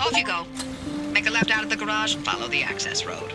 Off you go. Make a left out of the garage and follow the access road.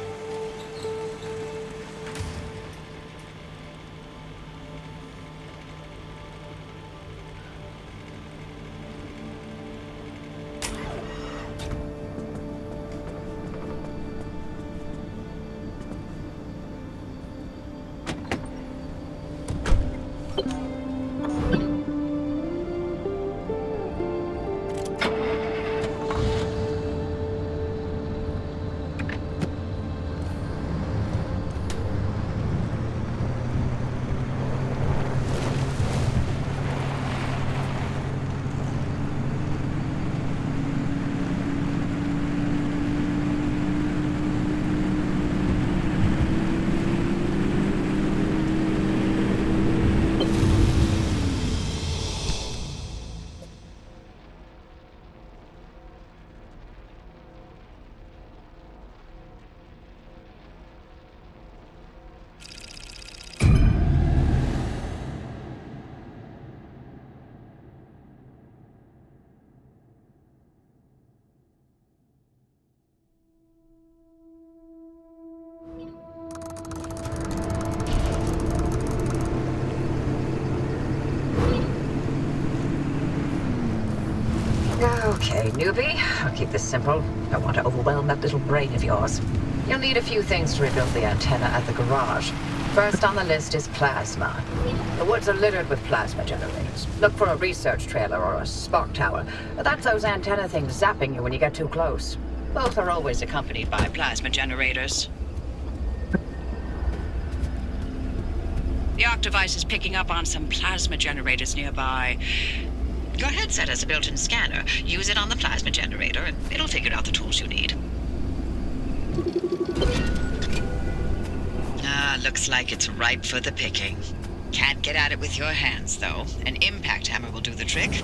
Okay, newbie, I'll keep this simple. Don't want to overwhelm that little brain of yours. You'll need a few things to rebuild the antenna at the garage. First on the list is plasma. The woods are littered with plasma generators. Look for a research trailer or a spark tower. That's those antenna things zapping you when you get too close. Both are always accompanied by plasma generators. The Arc device is picking up on some plasma generators nearby. Your headset has a built-in scanner. Use it on the plasma generator, and it'll figure out the tools you need. Looks like it's ripe for the picking. Can't get at it with your hands, though. An impact hammer will do the trick.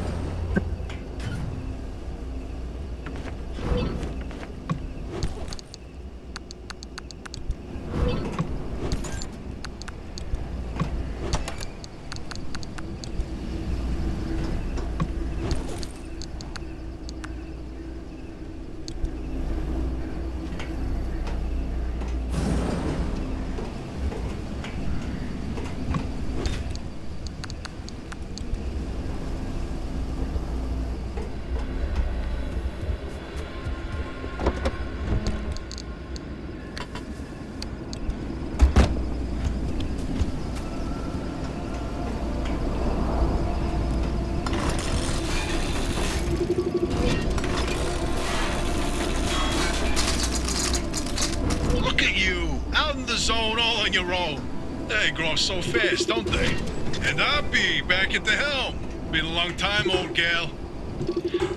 Zone all on your own. They grow so fast, don't they? And I'll be back at the helm. Been a long time, old gal.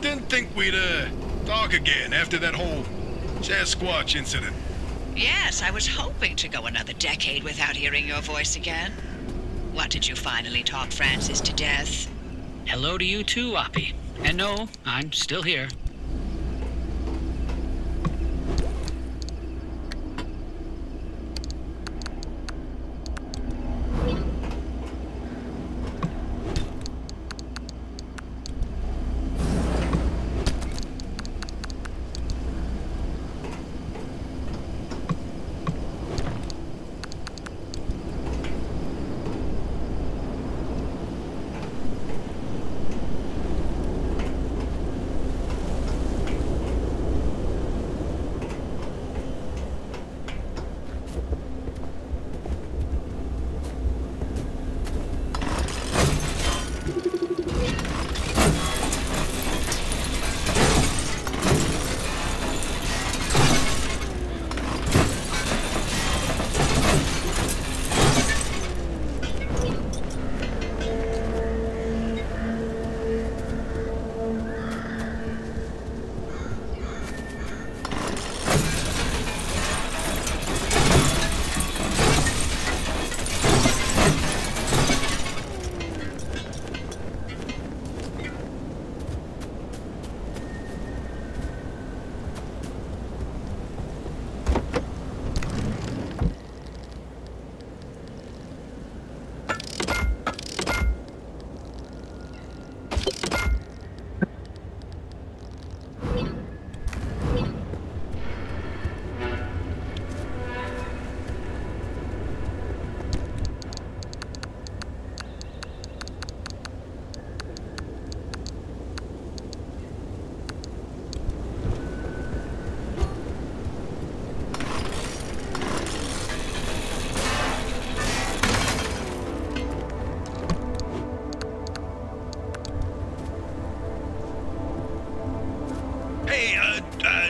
Didn't think we'd, talk again after that whole Sasquatch incident. Yes, I was hoping to go another decade without hearing your voice again. What did you finally talk Francis to death? Hello to you too, Oppie. And no, I'm still here.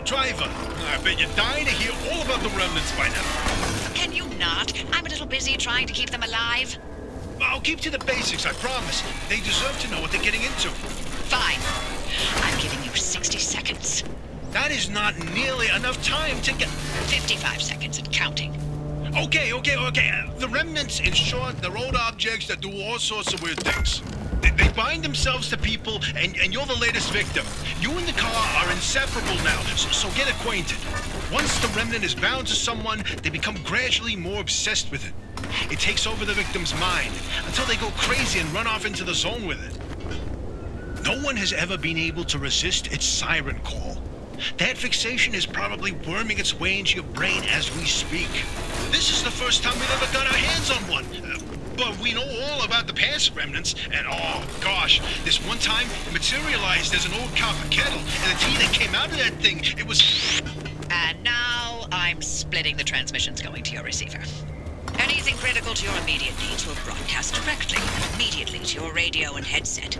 Driver, I bet you're dying to hear all about the remnants by now. Can you not? I'm a little busy trying to keep them alive. I'll keep to the basics, I promise. They deserve to know what they're getting into. Fine. I'm giving you 60 seconds. That is not nearly enough time to get... 55 seconds and counting. Okay. The remnants, in short, they're old objects that do all sorts of weird things. They bind themselves to people, and you're the latest victim. You and the car are inseparable now, so get acquainted. Once the remnant is bound to someone, they become gradually more obsessed with it. It takes over the victim's mind, until they go crazy and run off into the zone with it. No one has ever been able to resist its siren call. That fixation is probably worming its way into your brain as we speak. This is the first time we've ever got our hands on one. But we know all about the past remnants, and oh gosh, this one time it materialized as an old copper kettle, and the tea that came out of that thing, it was... And now I'm splitting the transmissions going to your receiver. Anything critical to your immediate needs will broadcast directly, immediately to your radio and headset.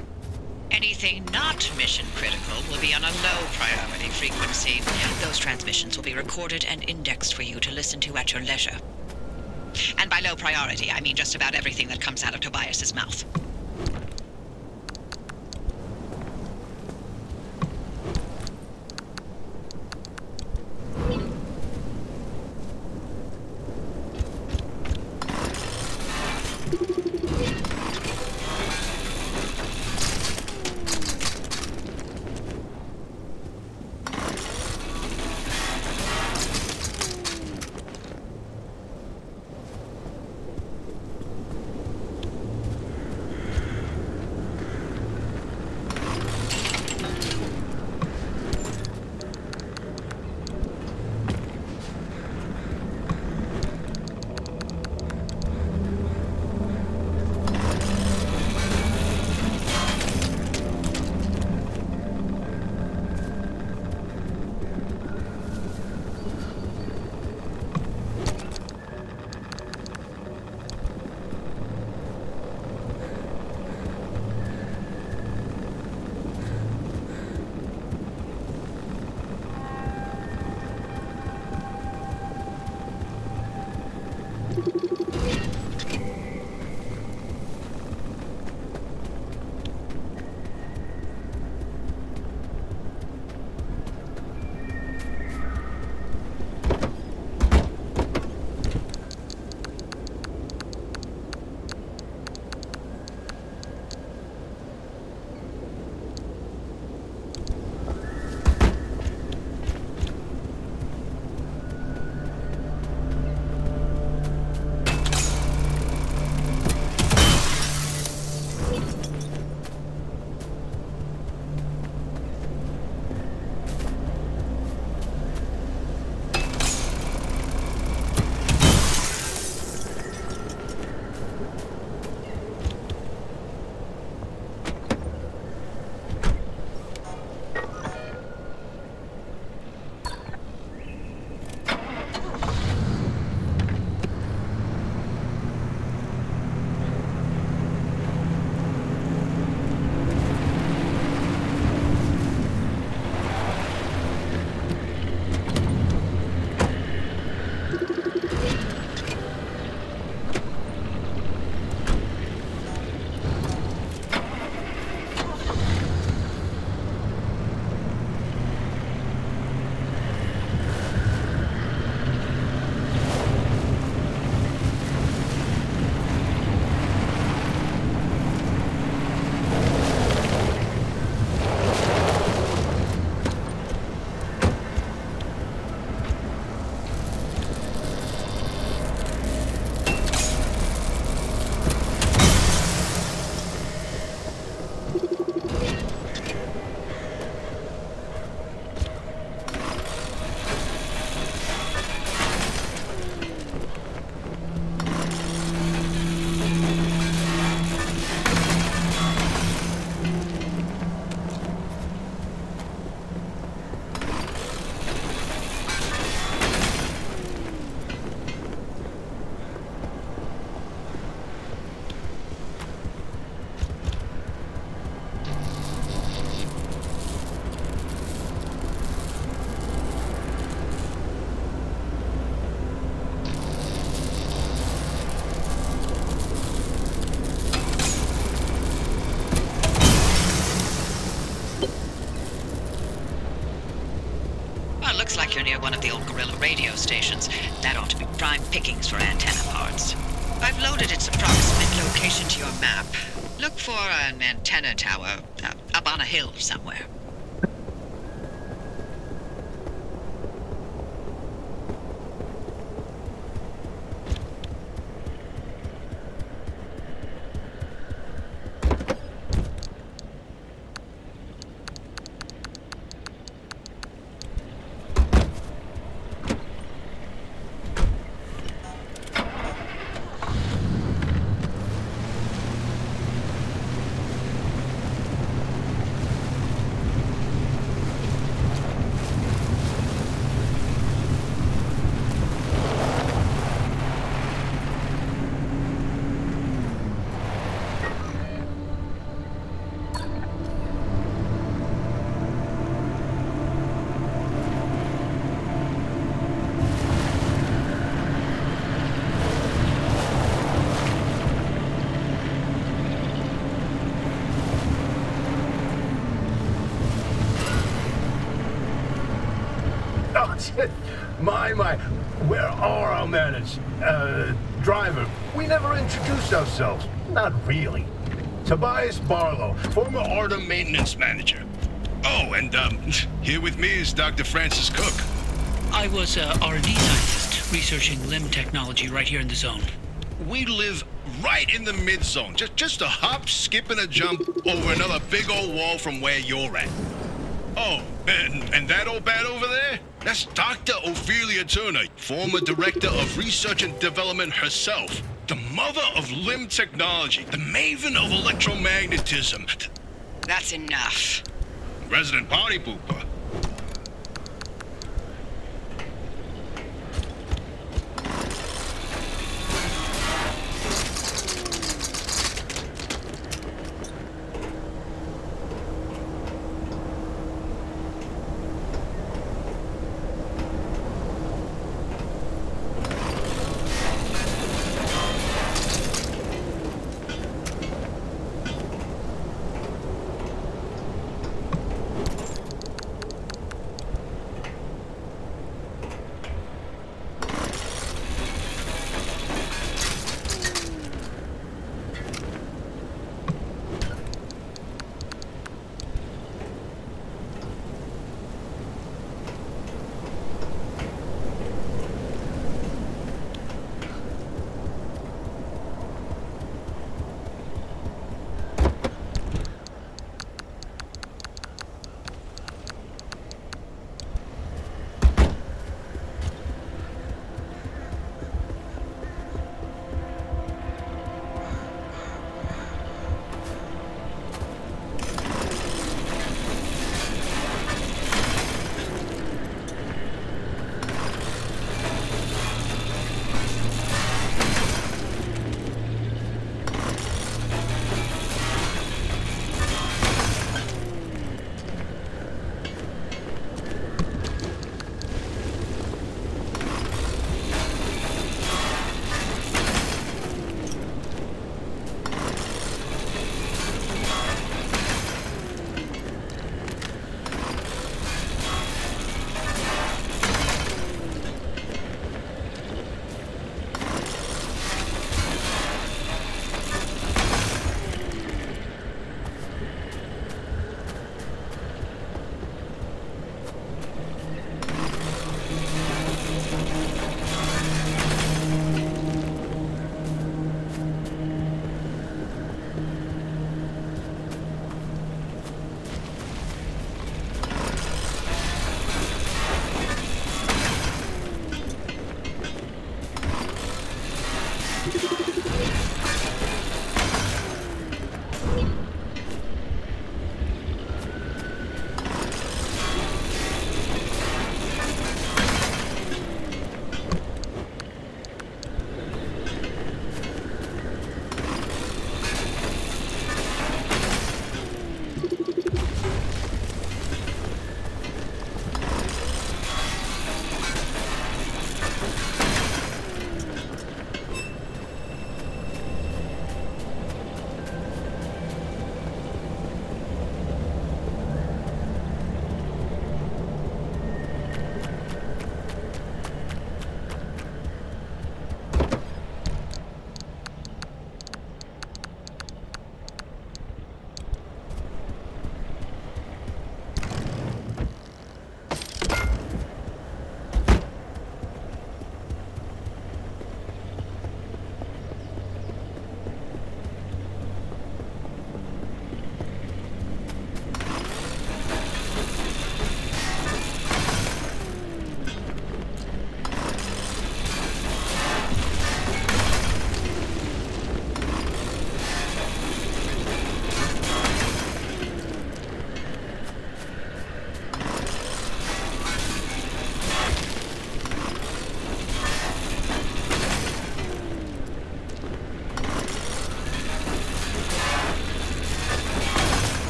Anything not mission critical will be on a low priority frequency. Those transmissions will be recorded and indexed for you to listen to at your leisure. And by low priority, I mean just about everything that comes out of Tobias's mouth. radio stations. That ought to be prime pickings for antenna parts. I've loaded its approximate location to your map. Look for an antenna tower up on a hill somewhere. My, where are our manners? Driver, we never introduced ourselves. Not really. Tobias Barlow, former Artem maintenance manager. Oh, and here with me is Dr. Francis Cook. I was a R&D scientist researching limb technology right here in the zone. We live right in the mid-zone. Just a hop, skip, and a jump over another big old wall from where you're at. Oh, and that old bat over there? That's Dr. Ophelia Turner, former director of research and development herself. The mother of limb technology, the maven of electromagnetism. That's enough. Resident party pooper.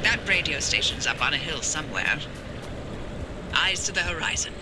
That radio station's up on a hill somewhere. Eyes to the horizon.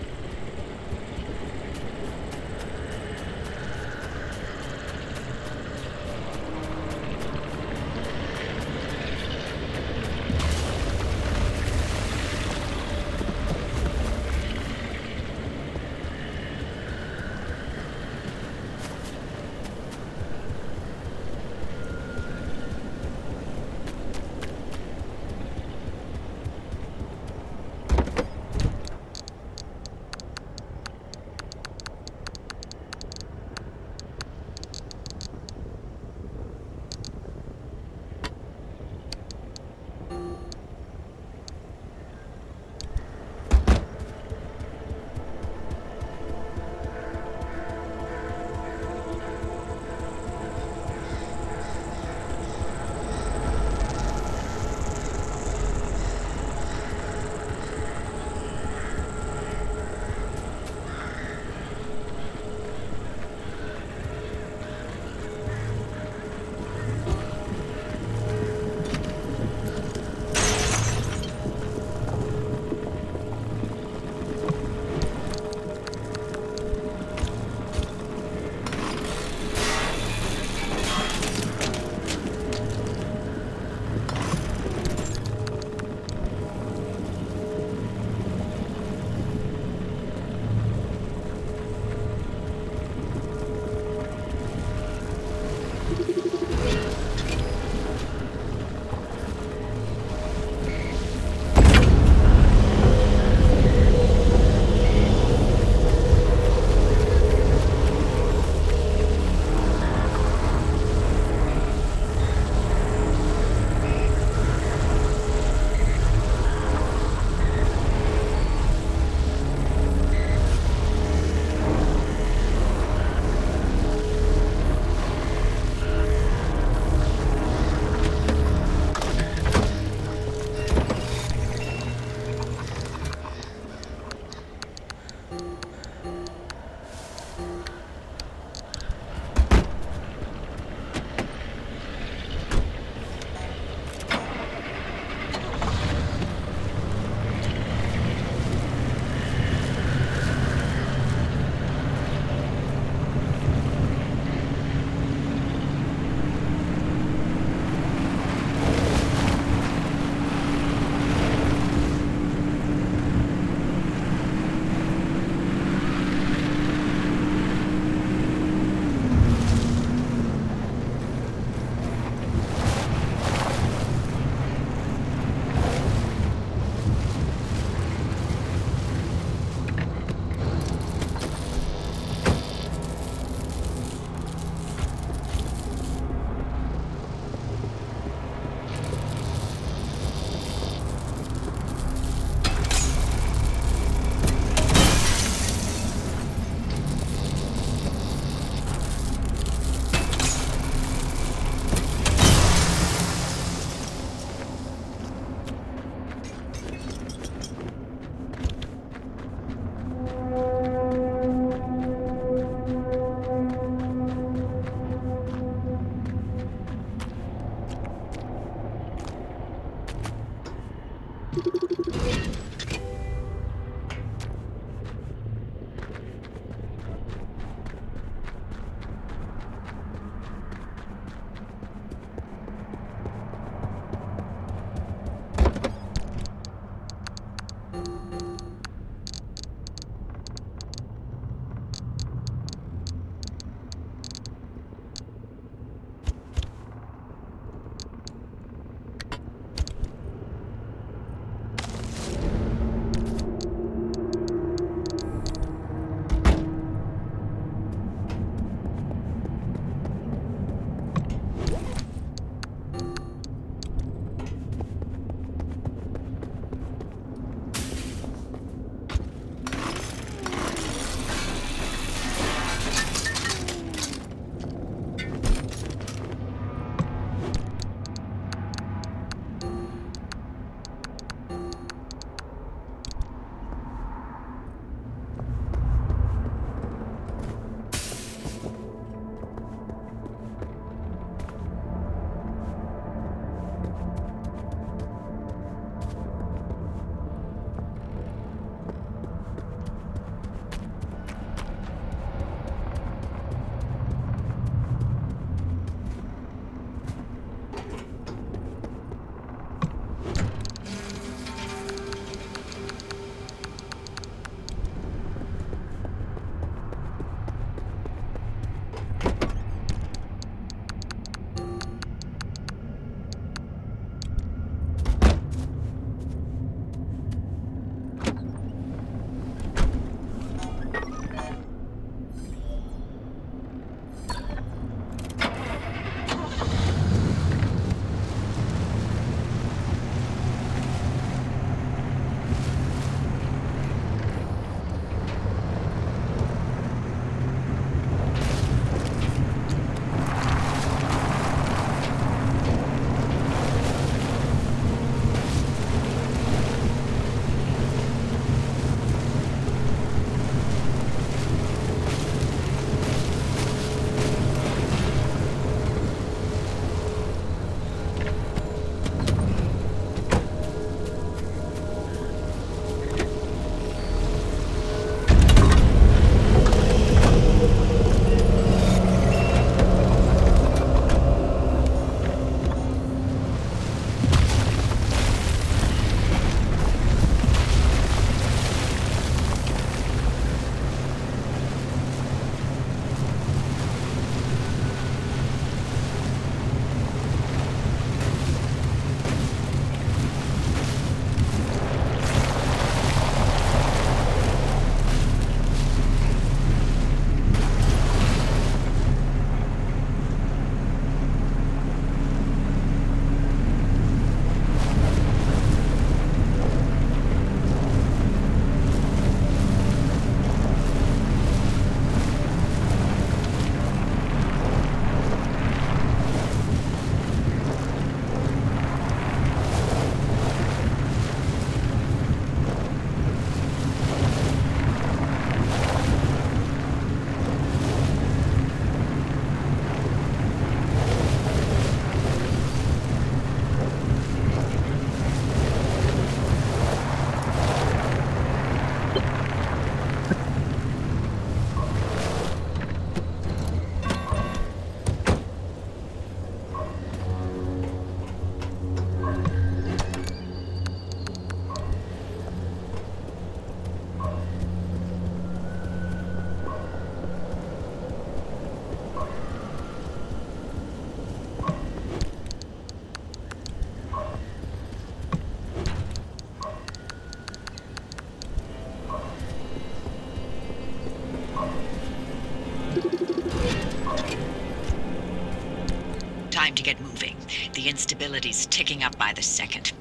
to get moving. The instability's ticking up by the second.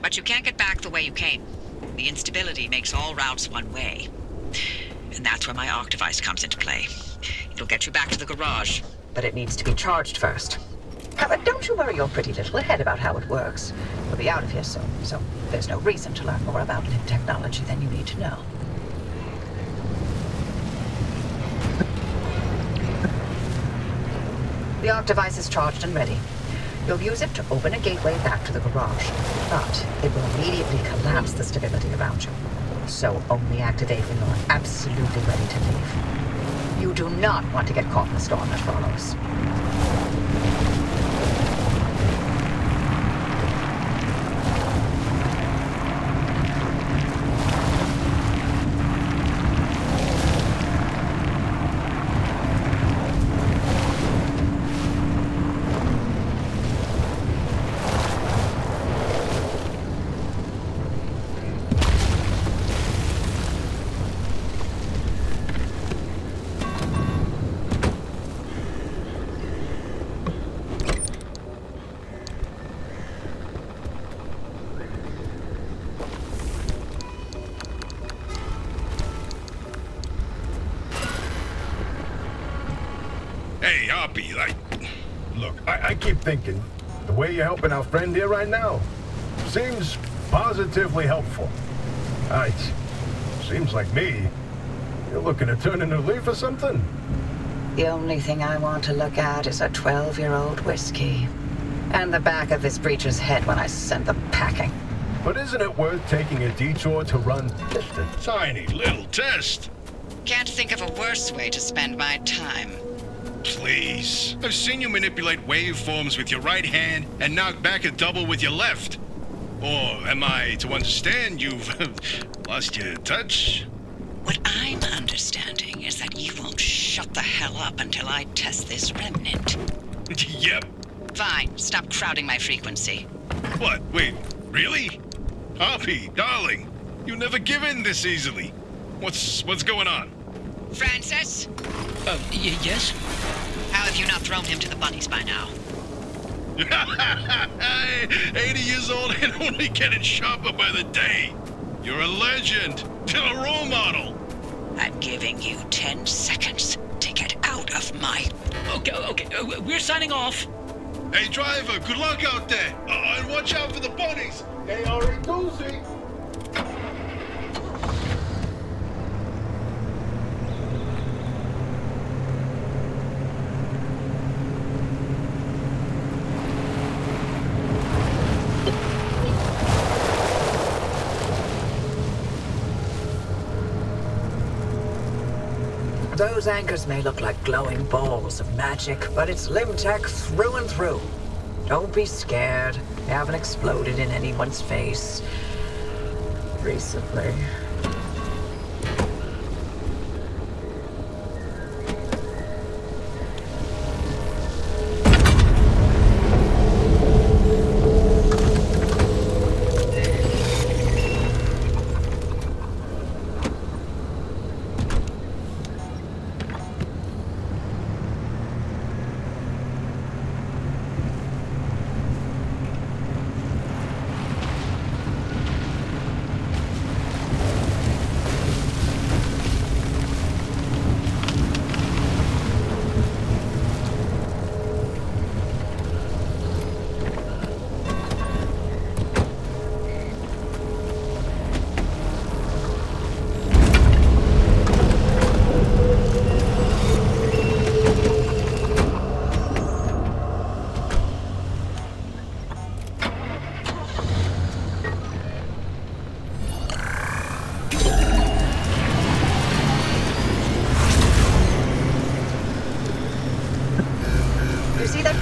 But you can't get back the way you came. The instability makes all routes one way. And that's where my arc device comes into play. It'll get you back to the garage. But it needs to be charged first. But don't you worry your pretty little head about how it works. We'll be out of here soon, so there's no reason to learn more about limb technology than you need to know. The arc device is charged and ready. You'll use it to open a gateway back to the garage, but it will immediately collapse the stability around you. So only activate when you're absolutely ready to leave. You do not want to get caught in the storm that follows. Hey, Hoppy, Look, I keep thinking, the way you're helping our friend here right now seems positively helpful. It seems like me. You're looking to turn a new leaf or something? The only thing I want to look at is a 12-year-old whiskey. And the back of his breecher's head when I send them packing. But isn't it worth taking a detour to run just a tiny little test. Can't think of a worse way to spend my time. Please. I've seen you manipulate waveforms with your right hand and knock back a double with your left. Or am I to understand you've lost your touch? What I'm understanding is that you won't shut the hell up until I test this remnant. Yep. Fine, stop crowding my frequency. What? Wait, really? Hoppy, darling, you never give in this easily. What's going on? Francis? Yes? How have you not thrown him to the bunnies by now? 80 years old and only getting sharper by the day. You're a legend. A role model. I'm giving you 10 seconds to get out of my... Okay. We're signing off. Hey, driver, good luck out there. And watch out for the bunnies. They are a doozy. Those anchors may look like glowing balls of magic, but it's limb tech through and through. Don't be scared. They haven't exploded in anyone's face recently.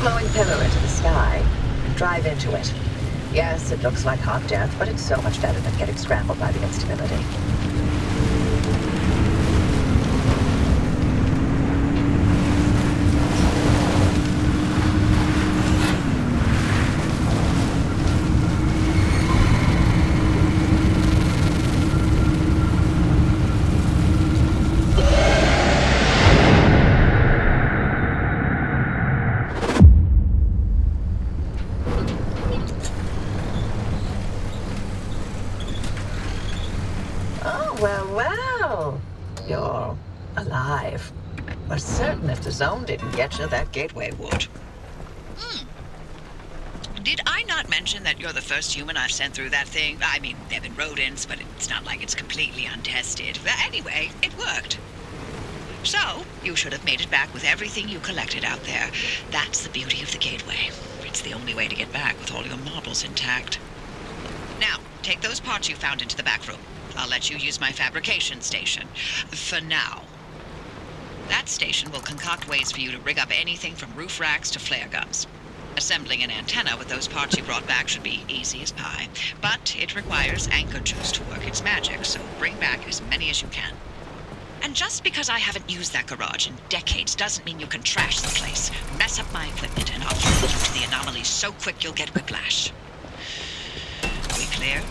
Glowing pillar into the sky. Drive into it. Yes, it looks like hot death, but it's so much better than getting scrambled by the instability. But certain if the zone didn't get you, that gateway would. Did I not mention that you're the first human I've sent through that thing? I mean, they've been rodents, but it's not like it's completely untested. But anyway, it worked. So, you should have made it back with everything you collected out there. That's the beauty of the gateway. It's the only way to get back with all your marbles intact. Now, take those parts you found into the back room. I'll let you use my fabrication station. For now. That station will concoct ways for you to rig up anything from roof racks to flare guns. Assembling an antenna with those parts you brought back should be easy as pie. But it requires anchor juice to work its magic, so bring back as many as you can. And just because I haven't used that garage in decades doesn't mean you can trash the place. Mess up my equipment and I'll throw you to the anomalies so quick you'll get whiplash. We clear?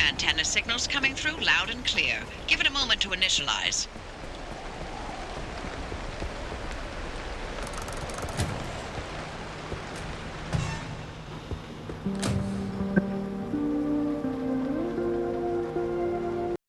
Antenna signals coming through loud and clear. Give it a moment to initialize.